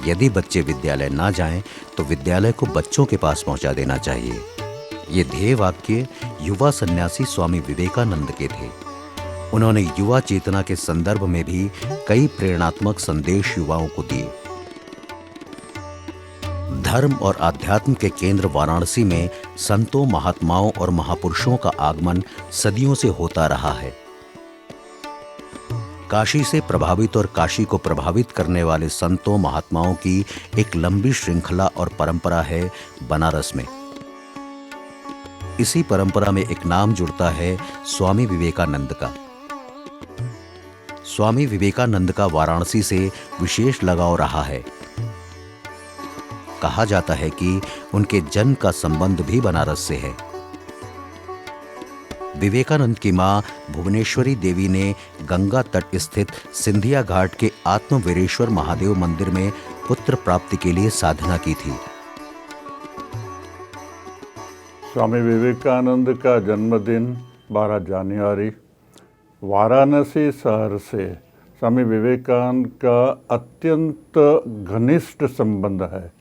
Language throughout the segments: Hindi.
यदि बच्चे विद्यालय ना जाएं, तो विद्यालय को बच्चों के पास पहुंचा देना चाहिए। ये ध्येय वाक्य युवा सन्यासी स्वामी विवेकानंद के थे। उन्होंने युवा चेतना के संदर्भ में भी कई प्रेरणात्मक संदेश युवाओं को दिए। धर्म और आध्यात्म के केंद्र वाराणसी में संतों, महात्माओं और महापुरुषों का आगमन सदियों से होता रहा है। काशी से प्रभावित और काशी को प्रभावित करने वाले संतों, महात्माओं की एक लंबी श्रृंखला और परंपरा है बनारस में। इसी परंपरा में एक नाम जुड़ता है स्वामी विवेकानंद का। स्वामी विवेकानंद का वाराणसी से विशेष लगाव रहा है। कहा जाता है कि उनके जन्म का संबंध भी बनारस से है। विवेकानंद की मां भुवनेश्वरी देवी ने गंगा तट स्थित सिंधिया घाट के आत्मवीरेश्वर महादेव मंदिर में पुत्र प्राप्ति के लिए साधना की थी। स्वामी विवेकानंद का जन्मदिन 12 जनवरी वाराणसी शहर से स्वामी विवेकानंद का अत्यंत घनिष्ठ संबंध है।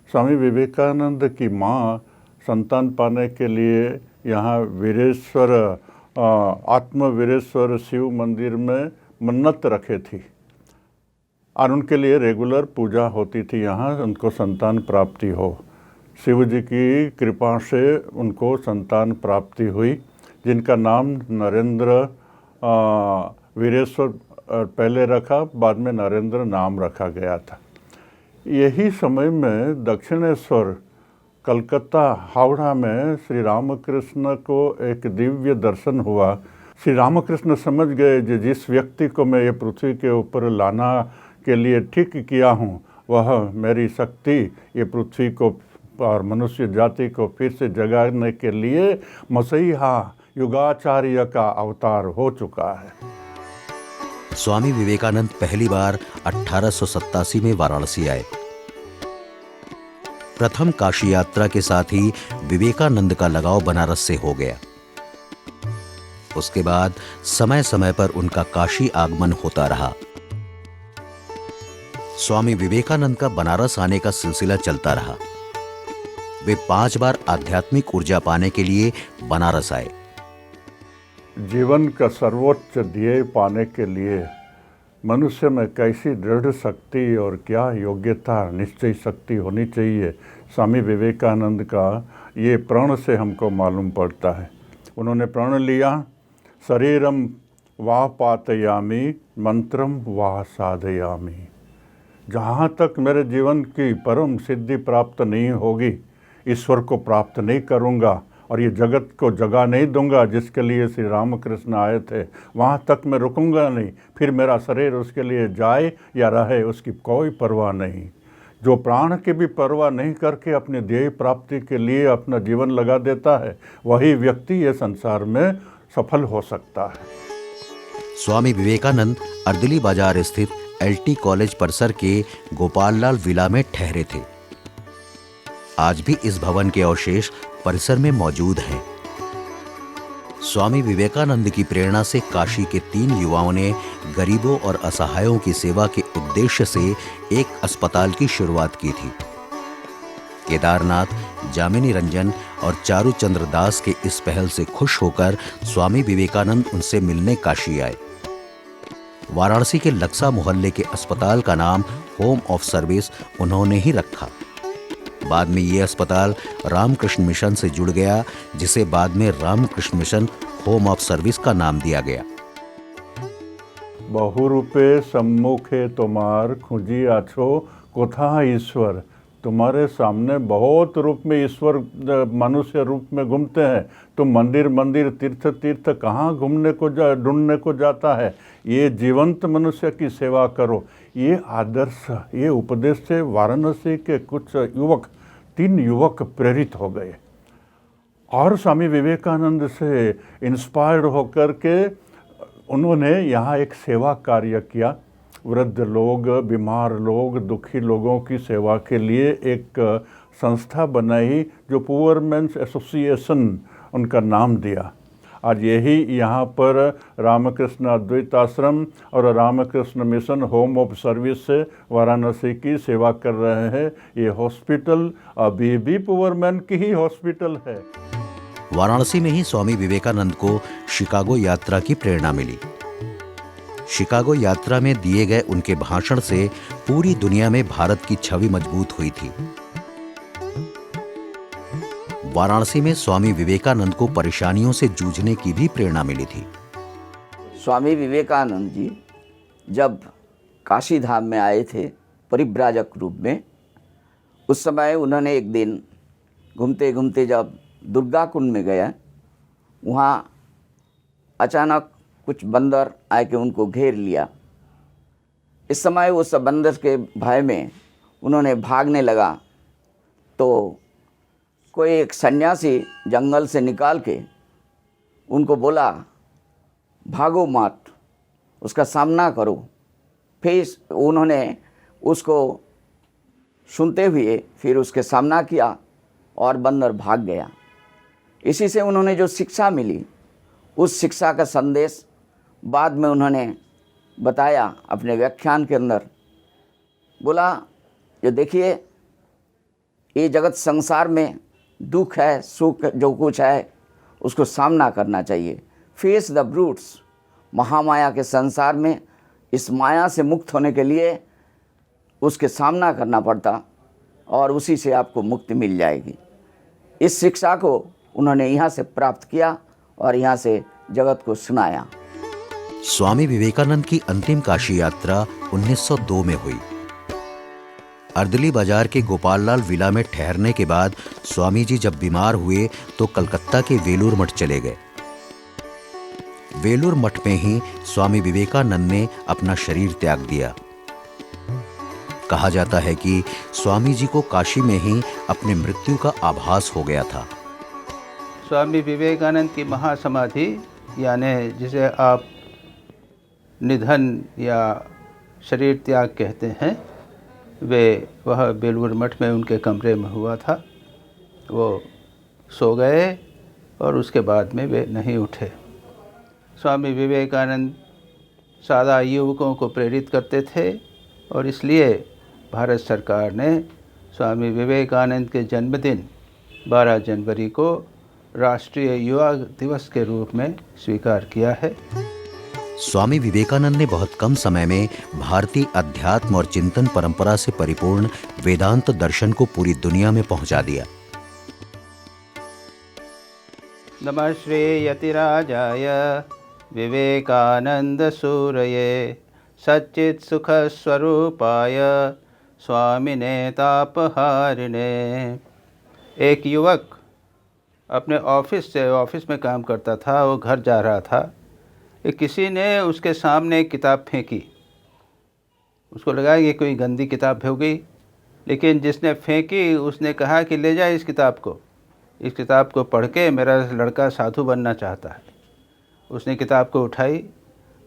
स्वामी विवेकानंद की मां संतान पाने के लिए यहाँ वीरेश्वर आत्मवीरेश्वर शिव मंदिर में मन्नत रखे थी और उनके लिए रेगुलर पूजा होती थी। यहाँ उनको संतान प्राप्ति हो। शिव जी की कृपा से उनको संतान प्राप्ति हुई, जिनका नाम नरेंद्र वीरेश्वर पहले रखा, बाद में नरेंद्र नाम रखा गया था। यही समय में दक्षिणेश्वर कलकत्ता हावड़ा में श्री रामकृष्ण को एक दिव्य दर्शन हुआ। श्री रामकृष्ण समझ गए कि जिस व्यक्ति को मैं ये पृथ्वी के ऊपर लाना के लिए ठीक किया हूँ, वह मेरी शक्ति ये पृथ्वी को और मनुष्य जाति को फिर से जगाने के लिए मसीहा युगाचार्य का अवतार हो चुका है। स्वामी विवेकानंद पहली बार 1887 में वाराणसी आए। प्रथम काशी यात्रा के साथ ही विवेकानंद का लगाव बनारस से हो गया। उसके बाद समय समय पर उनका काशी आगमन होता रहा। स्वामी विवेकानंद का बनारस आने का सिलसिला चलता रहा। वे 5 बार आध्यात्मिक ऊर्जा पाने के लिए बनारस आए। जीवन का सर्वोच्च ध्येय पाने के लिए मनुष्य में कैसी दृढ़ शक्ति और क्या योग्यता, निश्चय शक्ति होनी चाहिए, स्वामी विवेकानंद का ये प्रण से हमको मालूम पड़ता है। उन्होंने प्रण लिया, शरीरम वाह पातयामी मंत्रम वाह साधयामी। जहाँ तक मेरे जीवन की परम सिद्धि प्राप्त नहीं होगी, ईश्वर को प्राप्त नहीं करूँगा और ये जगत को जगा नहीं दूंगा जिसके लिए श्री रामकृष्ण आए थे, वहाँ तक मैं रुकूंगा नहीं। फिर मेरा शरीर उसके लिए जाए या रहे, उसकी कोई परवाह नहीं। जो प्राण की भी परवाह नहीं करके अपने ध्येय प्राप्ति के लिए अपना जीवन लगा देता है, वही व्यक्ति ये संसार में सफल हो सकता है। स्वामी विवेकानंद अर्दली बाजार स्थित LT कॉलेज परिसर के गोपाललाल विला में ठहरे थे। आज भी इस भवन के अवशेष परिसर में मौजूद हैं। स्वामी विवेकानंद की प्रेरणा से काशी के 3 युवाओं ने गरीबों और असहायों की सेवा के उद्देश्य से एक अस्पताल की शुरुआत की थी। केदारनाथ, जामिनी रंजन और चारूचंद्र दास के इस पहल से खुश होकर स्वामी विवेकानंद उनसे मिलने काशी आए। वाराणसी के लक्सा मोहल्ले के अस्पताल का नाम होम ऑफ सर्विस उन्होंने ही रखा। बाद में ये अस्पताल रामकृष्ण मिशन से जुड़ गया, जिसे बाद में Ramakrishna Mission Home of Service का नाम दिया गया। बहु रूपे सम्मुखे तुम्हार खुजी आछो कोथा ईश्वर। तुम्हारे सामने बहुत रूप में ईश्वर मनुष्य रूप में घूमते हैं। तुम मंदिर मंदिर तीर्थ तीर्थ कहाँ घूमने को ढूंढने को जाता है। ये जीवंत मनुष्य की सेवा करो। ये आदर्श, ये उपदेश से वाराणसी के कुछ युवक, 3 युवक प्रेरित हो गए और स्वामी विवेकानंद से इंस्पायर्ड होकर के उन्होंने यहाँ एक सेवा कार्य किया। वृद्ध लोग, बीमार लोग, दुखी लोगों की सेवा के लिए एक संस्था बनाई जो पुअर मेंस एसोसिएशन उनका नाम दिया। आज यही यहाँ पर रामकृष्ण अद्वैत आश्रम और Ramakrishna Mission Home of Service से वाराणसी की सेवा कर रहे हैं। ये हॉस्पिटल अभी भी पुअर मैन की ही हॉस्पिटल है। वाराणसी में ही स्वामी विवेकानंद को शिकागो यात्रा की प्रेरणा मिली। शिकागो यात्रा में दिए गए उनके भाषण से पूरी दुनिया में भारत की छवि मजबूत हुई थी। वाराणसी में स्वामी विवेकानंद को परेशानियों से जूझने की भी प्रेरणा मिली थी। स्वामी विवेकानंद जी जब काशी धाम में आए थे परिव्राजक रूप में, उस समय उन्होंने एक दिन घूमते घूमते जब दुर्गा कुंड में गया, वहाँ अचानक कुछ बंदर आके उनको घेर लिया। इस समय उस बंदर के भय में उन्होंने भागने लगा तो कोई एक सन्यासी जंगल से निकाल के उनको बोला, भागो मत, उसका सामना करो। फिर उन्होंने उसको सुनते हुए फिर उसके सामना किया और बंदर भाग गया। इसी से उन्होंने जो शिक्षा मिली, उस शिक्षा का संदेश बाद में उन्होंने बताया अपने व्याख्यान के अंदर। बोला, जो देखिए ये जगत संसार में दुख है, सुख जो कुछ है उसको सामना करना चाहिए। Face the ब्रूट्स। महामाया के संसार में इस माया से मुक्त होने के लिए उसके सामना करना पड़ता और उसी से आपको मुक्ति मिल जाएगी। इस शिक्षा को उन्होंने यहाँ से प्राप्त किया और यहाँ से जगत को सुनाया। स्वामी विवेकानंद की अंतिम काशी यात्रा 1902 में हुई। अर्दली बाजार के गोपाललाल विला में ठहरने के बाद स्वामी जी जब बीमार हुए तो कलकत्ता के वेलूर मठ चले गए। वेलूर मठ में ही स्वामी विवेकानंद ने अपना शरीर त्याग दिया। कहा जाता है कि स्वामी जी को काशी में ही अपने मृत्यु का आभास हो गया था। स्वामी विवेकानंद की महासमाधि, यानी जिसे आप निधन या शरीर त्याग कहते हैं, वह बेलूर मठ में उनके कमरे में हुआ था। वो सो गए और उसके बाद में वे नहीं उठे। स्वामी विवेकानंद सादा युवकों को प्रेरित करते थे और इसलिए भारत सरकार ने स्वामी विवेकानंद के जन्मदिन 12 जनवरी को राष्ट्रीय युवा दिवस के रूप में स्वीकार किया है। स्वामी विवेकानंद ने बहुत कम समय में भारतीय अध्यात्म और चिंतन परंपरा से परिपूर्ण वेदांत दर्शन को पूरी दुनिया में पहुंचा दिया। नमः श्री यतिराजाय विवेकानंद सूरये सच्चित् सुख स्वरूपाय स्वामिने तापहारिणे। एक युवक अपने ऑफिस में काम करता था, वो घर जा रहा था। किसी ने उसके सामने एक किताब फेंकी। उसको लगा कि कोई गंदी किताब हो गई, लेकिन जिसने फेंकी उसने कहा कि ले जाए इस किताब को पढ़ के मेरा लड़का साधु बनना चाहता है। उसने किताब को उठाई।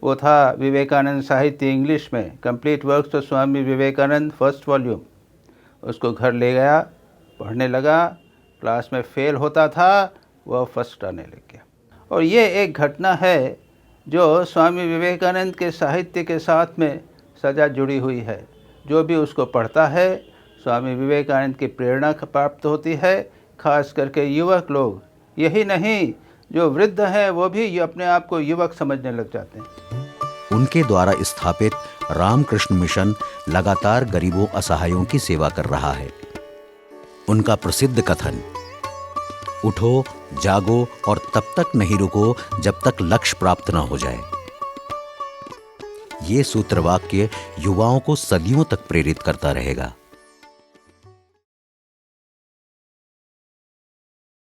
वो था विवेकानंद साहित्य इंग्लिश में, complete works of Swami Vivekananda, first volume. उसको घर ले गया, पढ़ने लगा। क्लास में फेल होता था, वह फर्स्ट आने लग गया। और ये एक घटना है जो स्वामी विवेकानंद के साहित्य के साथ में सदा जुड़ी हुई है। जो भी उसको पढ़ता है, स्वामी विवेकानंद की प्रेरणा प्राप्त होती है। खास करके युवक लोग, यही नहीं जो वृद्ध हैं वो भी अपने आप को युवक समझने लग जाते हैं। उनके द्वारा स्थापित रामकृष्ण मिशन लगातार गरीबों असहायों की सेवा कर रहा है। उनका प्रसिद्ध कथन, उठो, जागो और तब तक नहीं रुको जब तक लक्ष्य प्राप्त न हो जाए, ये सूत्रवाक्य युवाओं को सदियों तक प्रेरित करता रहेगा।